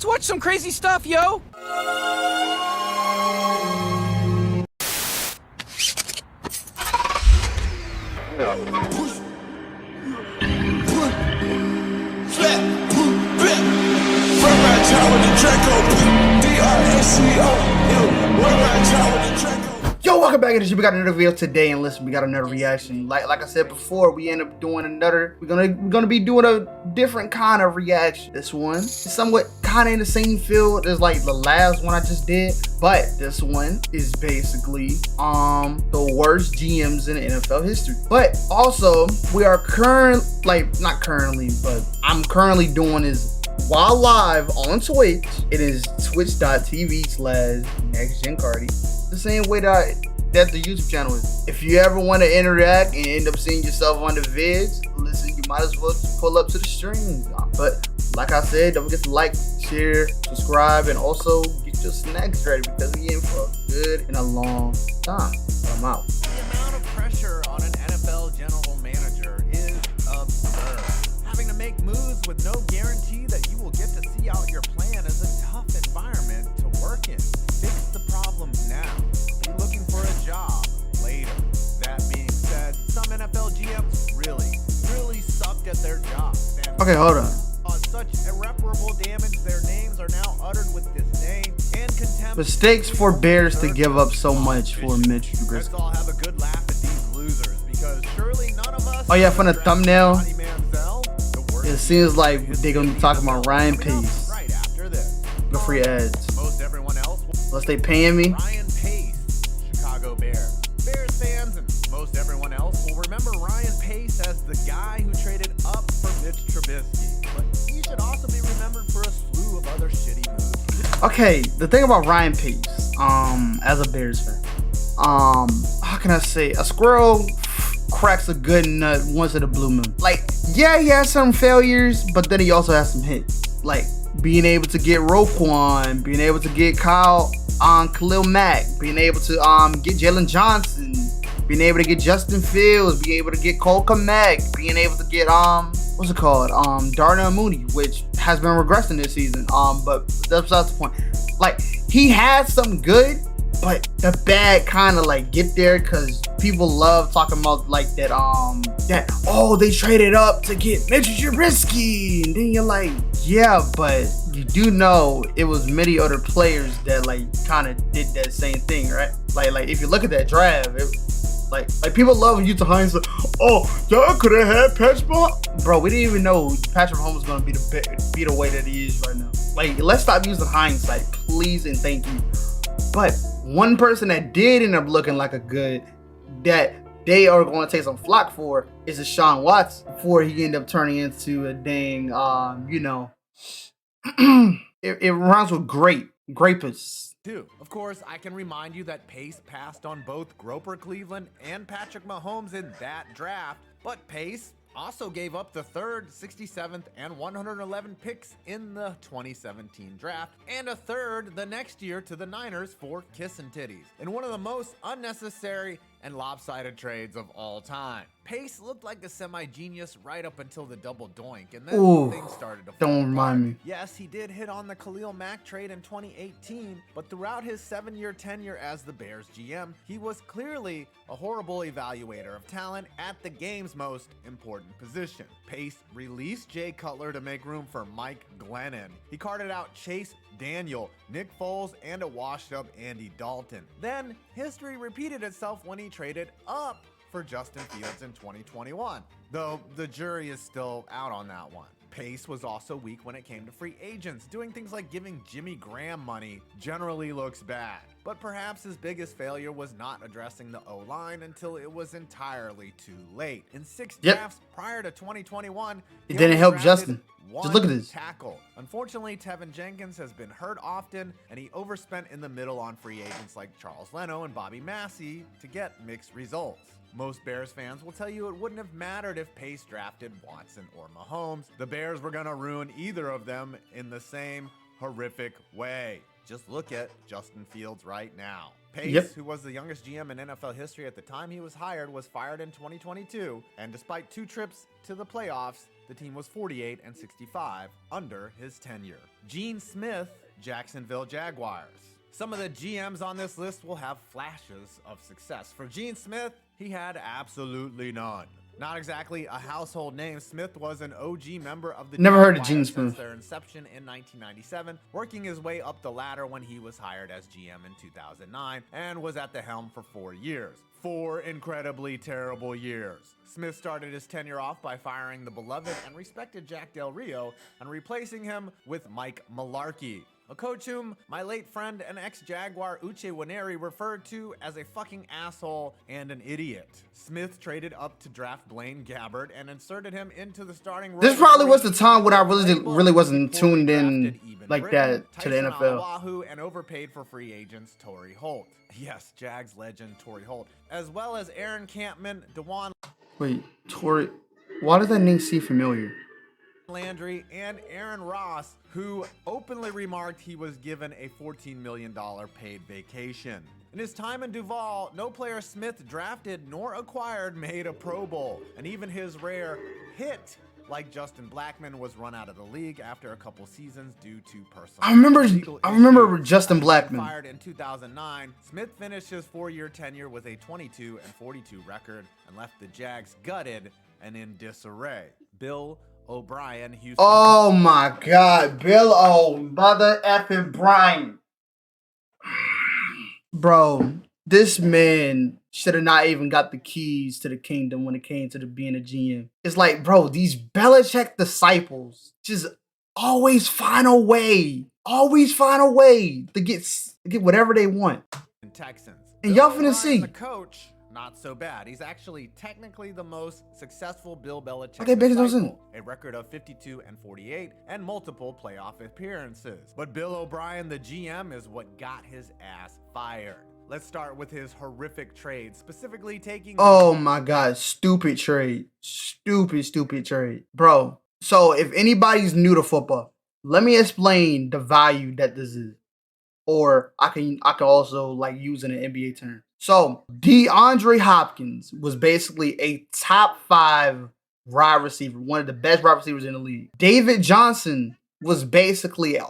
Let's watch some crazy stuff, yo! Yo, welcome back into the show. We got another video today, and listen, we got another reaction. Like I said before, we end up doing another. We're gonna be doing a different kind of reaction. This one is somewhat kind of in the same field as like the last one I just did, but this one is basically the worst GMs in NFL history. But also, we are not currently, but I'm currently doing is while live on Twitch. It is twitch.tv/NextGenCardi. The same way that the YouTube channel is. If you ever want to interact and end up seeing yourself on the vids, listen, you might as well just pull up to the streams. But like I said, don't forget to like, share, subscribe, and also get your snacks ready because we in for a good and a long time. I'm out. The amount of pressure on an NFL general manager is absurd. Having to make moves with no guarantee that you will get to see out your plan is a tough environment to work in. Fix the problems now. Be looking for a job later. That being said, some NFL GMs really sucked at their jobs. Okay, hold on. Such irreparable damage, their names are now uttered with disdain and contempt. Mistakes for Bears to give up so much for Mitch Trubisky. Let's all have a good laugh at these losers because surely none of us. Oh yeah, from the thumbnail, it seems like they're gonna be talking about Ryan Pace. Right after this. The free ads. Most everyone else. Unless they paying me. Ryan Pace, Chicago Bears. Bears fans and most everyone else will remember Ryan Pace as the guy who traded up for Mitch Trubisky. But he should also be remembered for a slew of other shitty moves. Okay, the thing about Ryan Pace, as a Bears fan, how can I say, a squirrel cracks a good nut once in a blue moon. Like, yeah, he has some failures, but then he also has some hits. Like being able to get Roquan, being able to get Khalil Mack, being able to get Jalen Johnson, being able to get Justin Fields, being able to get Cole Kmet, being able to get what's it called, Darnell Mooney, which has been regressing this season. But that's besides the point. Like, he had some good, but the bad kind of like get there because people love talking about like that they traded up to get Mitch Trubisky, and then you're like, yeah, but you do know it was many other players that like kind of did that same thing, right? Like if you look at that draft, like people love you to hindsight. Oh, y'all could have had Patrick Mahomes. Bro, we didn't even know Patrick Mahomes was gonna be the way that he is right now. Like, let's stop using hindsight, please and thank you. But one person that did end up looking like a good, that they are going to take some flock for, is Deshaun Watson before he ended up turning into a dang, it rhymes with grapus. Too. Of course, I can remind you that Pace passed on both Groper Cleveland and Patrick Mahomes in that draft, but Pace also gave up the 3rd, 67th, and 111 picks in the 2017 draft, and a 3rd the next year to the Niners for kissin' titties, in one of the most unnecessary and lopsided trades of all time. Pace looked like a semi-genius right up until the double doink, and then things started to fall Don't remind me. Yes, he did hit on the Khalil Mack trade in 2018, but throughout his 7-year tenure as the Bears GM, he was clearly a horrible evaluator of talent at the game's most important position. Pace released Jay Cutler to make room for Mike Glennon. He carted out Chase Daniel, Nick Foles, and a washed-up Andy Dalton. Then, history repeated itself when he traded up for Justin Fields in 2021, though the jury is still out on that one. Pace was also weak when it came to free agents. Doing things like giving Jimmy Graham money generally looks bad. But perhaps his biggest failure was not addressing the O-line until it was entirely too late. In 6 drafts prior to 2021, it didn't help Justin. Just look at this. Tackle. Unfortunately, Tevin Jenkins has been hurt often, and he overspent in the middle on free agents like Charles Leno and Bobby Massey to get mixed results. Most Bears fans will tell you it wouldn't have mattered if Pace drafted Watson or Mahomes. The Bears were going to ruin either of them in the same horrific way. Just look at Justin Fields right now. Pace, who was the youngest GM in NFL history at the time he was hired, was fired in 2022, and despite 2 trips to the playoffs, the team was 48-65 under his tenure. Gene Smith, Jacksonville Jaguars. Some of the GMs on this list will have flashes of success. For Gene Smith, he had absolutely none. Not exactly a household name, Smith was an OG member of the Never heard of Jaguars Gene since Smith. their inception in 1997, working his way up the ladder when he was hired as GM in 2009 and was at the helm for 4 years. 4 incredibly terrible years. Smith started his tenure off by firing the beloved and respected Jack Del Rio and replacing him with Mike Mularkey, a coach whom my late friend and ex-Jaguar Uche Nwaneri referred to as a fucking asshole and an idiot. Smith traded up to draft Blaine Gabbert and inserted him into the starting role. This probably was the time when I really wasn't tuned in like that to the NFL. Wahoo and overpaid for free agents Torrey Holt. Yes, Jags legend Torrey Holt, as well as Aaron Campman, DeJuan Wait, Torrey, why does that name seem familiar? Landry, and Aaron Ross, who openly remarked he was given a $14 million paid vacation. In his time in Duval, no player Smith drafted nor acquired made a Pro Bowl, and even his rare hit like Justin Blackmon was run out of the league after a couple seasons due to personal. I remember Justin Blackmon. Fired in 2009, Smith finished his 4-year tenure with a 22-42 record and left the Jags gutted and in disarray. Bill OBrien, Houston. Oh my God, Bill mother effing Bryan. Bro, this man should have not even got the keys to the kingdom when it came to being a GM. It's like, bro, these Belichick disciples just always find a way to get whatever they want. Texans. And y'all finna see. The coach, not so bad. He's actually technically the most successful Bill Belichick. Okay, disciple, a record of 52-48 and multiple playoff appearances. But Bill O'Brien, the GM, is what got his ass fired. Let's start with his horrific trade, specifically taking... Oh my God, stupid trade. Stupid trade. Bro, so if anybody's new to football, let me explain the value that this is. Or I can also like use in an NBA term. So DeAndre Hopkins was basically a top 5 wide receiver, one of the best wide receivers in the league. David Johnson was basically a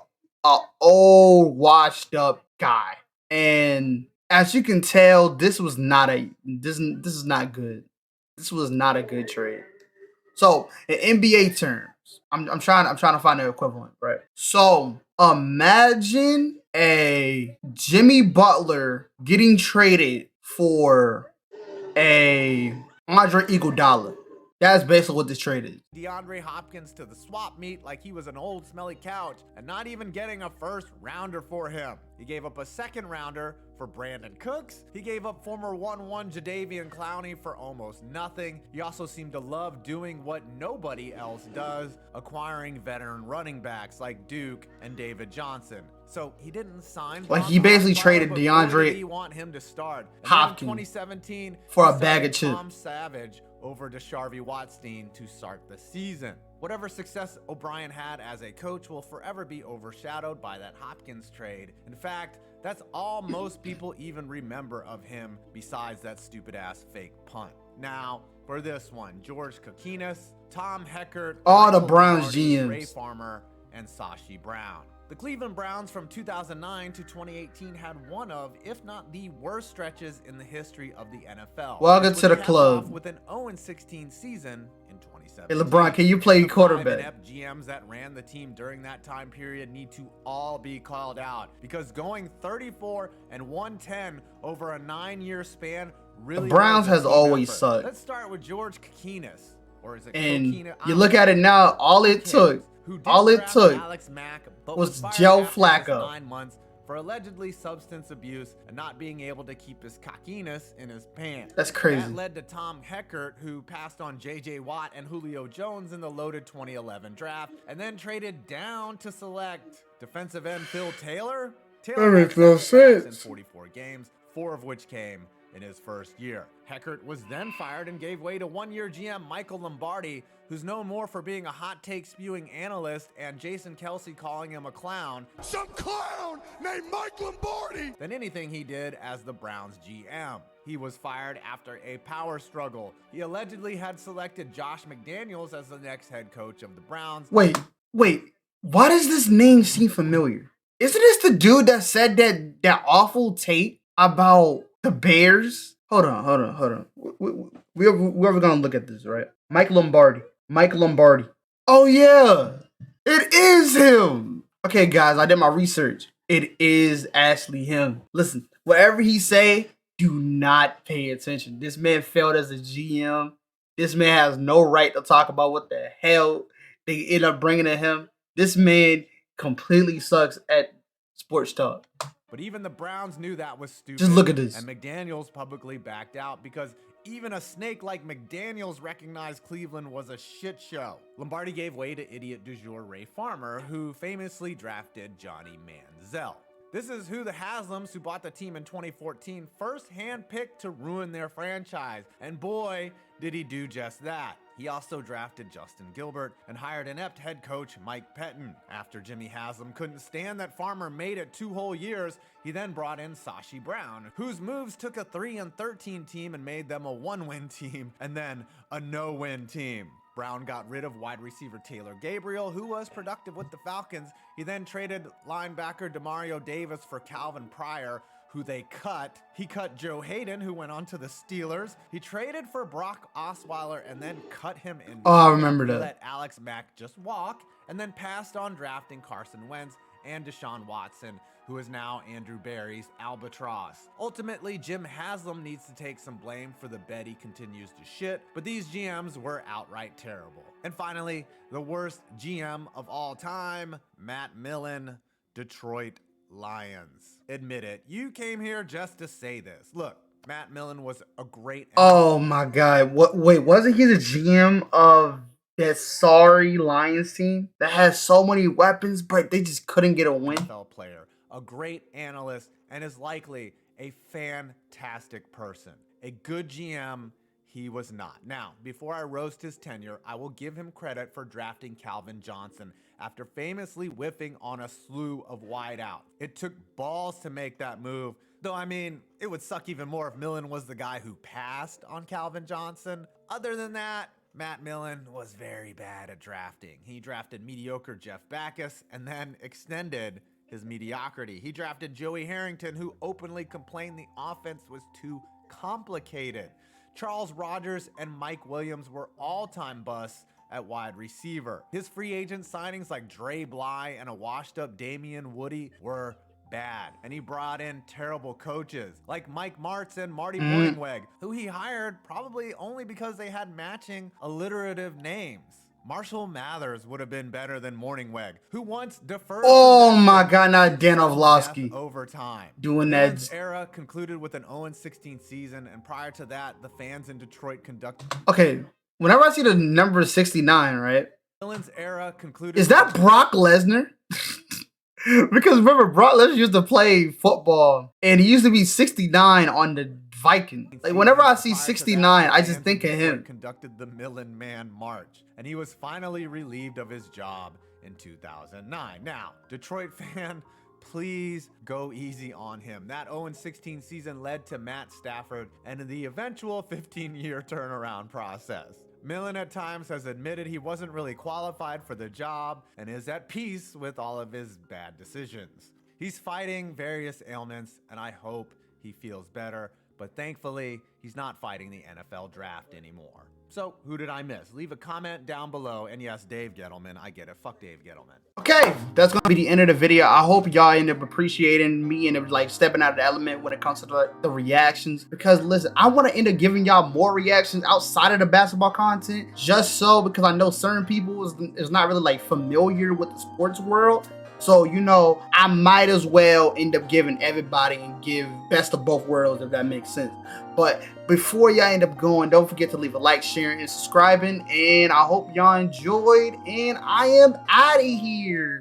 old, washed up guy. And as you can tell, this is not good. This was not a good trade. So in NBA terms, I'm trying to find the equivalent, right? So imagine a Jimmy Butler getting traded for a Andre Iguodala. That's basically what this trade is. DeAndre Hopkins to the swap meet like he was an old smelly couch and not even getting a first rounder for him. He gave up a second rounder for Brandon Cooks. He gave up former 1-1 Jadeveon Clowney for almost nothing. He also seemed to love doing what nobody else does, acquiring veteran running backs like Duke and David Johnson. So he didn't sign. Like he basically traded DeAndre he want him to start. Hopkins 2017 for a bag of chips. Tom Savage over to Sharvie Watstein to start the season. Whatever success O'Brien had as a coach will forever be overshadowed by that Hopkins trade. In fact, that's all most people even remember of him besides that stupid ass fake punt. Now, for this one, George Kokinis, Tom Heckert, all the Michael Browns Lombardi, GMs. Ray Farmer, and Sashi Brown. The Cleveland Browns from 2009 to 2018 had one of, if not the worst stretches in the history of the NFL. Welcome to the club. With an 0-16 season in 2017. Hey LeBron, can you play quarterback? The 5 inept GMs that ran the team during that time period need to all be called out because going 34-110 over a 9-year span really. The Browns has always sucked. Let's start with George Kokinis, or is it and Kokina? You look at it now, all it took Alex Mack, but was fired Joe after Flacco. 9 months for allegedly substance abuse and not being able to keep his cockiness in his pants. That's crazy. That led to Tom Heckert, who passed on J.J. Watt and Julio Jones in the loaded 2011 draft, and then traded down to select defensive end Phil Taylor. That makes no sense. In 44 games, 4 of which came in his first year. Heckert was then fired and gave way to one-year GM Michael Lombardi, who's known more for being a hot take spewing analyst and Jason Kelsey calling him a clown, some clown named Mike Lombardi, than anything he did as the Browns GM. He was fired after a power struggle. He allegedly had selected Josh McDaniels as the next head coach of the Browns. Wait, why does this name seem familiar? Isn't this the dude that said that awful tape about the Bears? Hold on. We're ever gonna look at this, right? Mike Lombardi. Oh yeah, it is him. Okay, guys, I did my research. It is actually him. Listen, whatever he say, do not pay attention. This man failed as a GM. This man has no right to talk about what the hell they end up bringing to him. This man completely sucks at sports talk. But even the Browns knew that was stupid. Just look at this. And McDaniels publicly backed out because even a snake like McDaniels recognized Cleveland was a shit show. Lombardi gave way to idiot du jour Ray Farmer, who famously drafted Johnny Manziel. This is who the Haslams, who bought the team in 2014, first handpicked to ruin their franchise. And boy, did he do just that. He also drafted Justin Gilbert and hired inept head coach Mike Pettin. After Jimmy Haslam couldn't stand that Farmer made it 2 whole years, he then brought in Sashi Brown, whose moves took a 3-13 team and made them a 1-win team and then a no-win team. Brown got rid of wide receiver Taylor Gabriel, who was productive with the Falcons. He then traded linebacker Demario Davis for Calvin Pryor, who they cut. He cut Joe Hayden, who went on to the Steelers. He traded for Brock Osweiler and then cut him in. Oh, I remember that. Let Alex Mack just walk and then passed on drafting Carson Wentz and Deshaun Watson, who is now Andrew Berry's albatross. Ultimately, Jim Haslam needs to take some blame for the bet he continues to shit, but these GMs were outright terrible. And finally, the worst GM of all time, Matt Millen, Detroit Lions. Admit it, you came here just to say this. Look, Matt Millen was a great... Oh my God. Wait, wasn't he the GM of that sorry Lions team that has so many weapons, but they just couldn't get a win? NFL player, a great analyst, and is likely a fantastic person. A good GM, he was not. Now, before I roast his tenure, I will give him credit for drafting Calvin Johnson after famously whiffing on a slew of wideouts. It took balls to make that move, though I mean, it would suck even more if Millen was the guy who passed on Calvin Johnson. Other than that, Matt Millen was very bad at drafting. He drafted mediocre Jeff Backus and then extended his mediocrity. He drafted Joey Harrington, who openly complained the offense was too complicated. Charles Rogers and Mike Williams were all-time busts at wide receiver. His free agent signings like Dre Bly and a washed-up Damian Woody were bad, and he brought in terrible coaches like Mike Martz and Marty Morningweg, who he hired probably only because they had matching alliterative names. Marshall Mathers would have been better than Morningweg, who once deferred. Oh my God, not Dan Orlovsky overtime. Doing that. Millen's era concluded with an 0-16 season, and prior to that, the fans in Detroit conducted. Okay, whenever I see the number 69, right? Millen's era concluded. Is that Brock Lesnar? Because remember, Brock Lesnar used to play football, and he used to be 69 on the Vikings. Like whenever I see 69, I just think of him. Conducted the Millen Man March, and he was finally relieved of his job in 2009. Now, Detroit fan, please go easy on him. That 0-16 season led to Matt Stafford and the eventual 15-year turnaround process. Millen at times has admitted he wasn't really qualified for the job and is at peace with all of his bad decisions. He's fighting various ailments, and I hope he feels better, but thankfully, he's not fighting the NFL draft anymore. So, who did I miss? Leave a comment down below, and yes, Dave Gettleman, I get it. Fuck Dave Gettleman. Okay, that's gonna be the end of the video. I hope y'all end up appreciating me and like stepping out of the element when it comes to the reactions. Because listen, I want to end up giving y'all more reactions outside of the basketball content, just so because I know certain people is not really like familiar with the sports world. So, you know, I might as well end up giving everybody and give best of both worlds, if that makes sense. But before y'all end up going, don't forget to leave a like, sharing, and subscribing. And I hope y'all enjoyed. And I am out of here.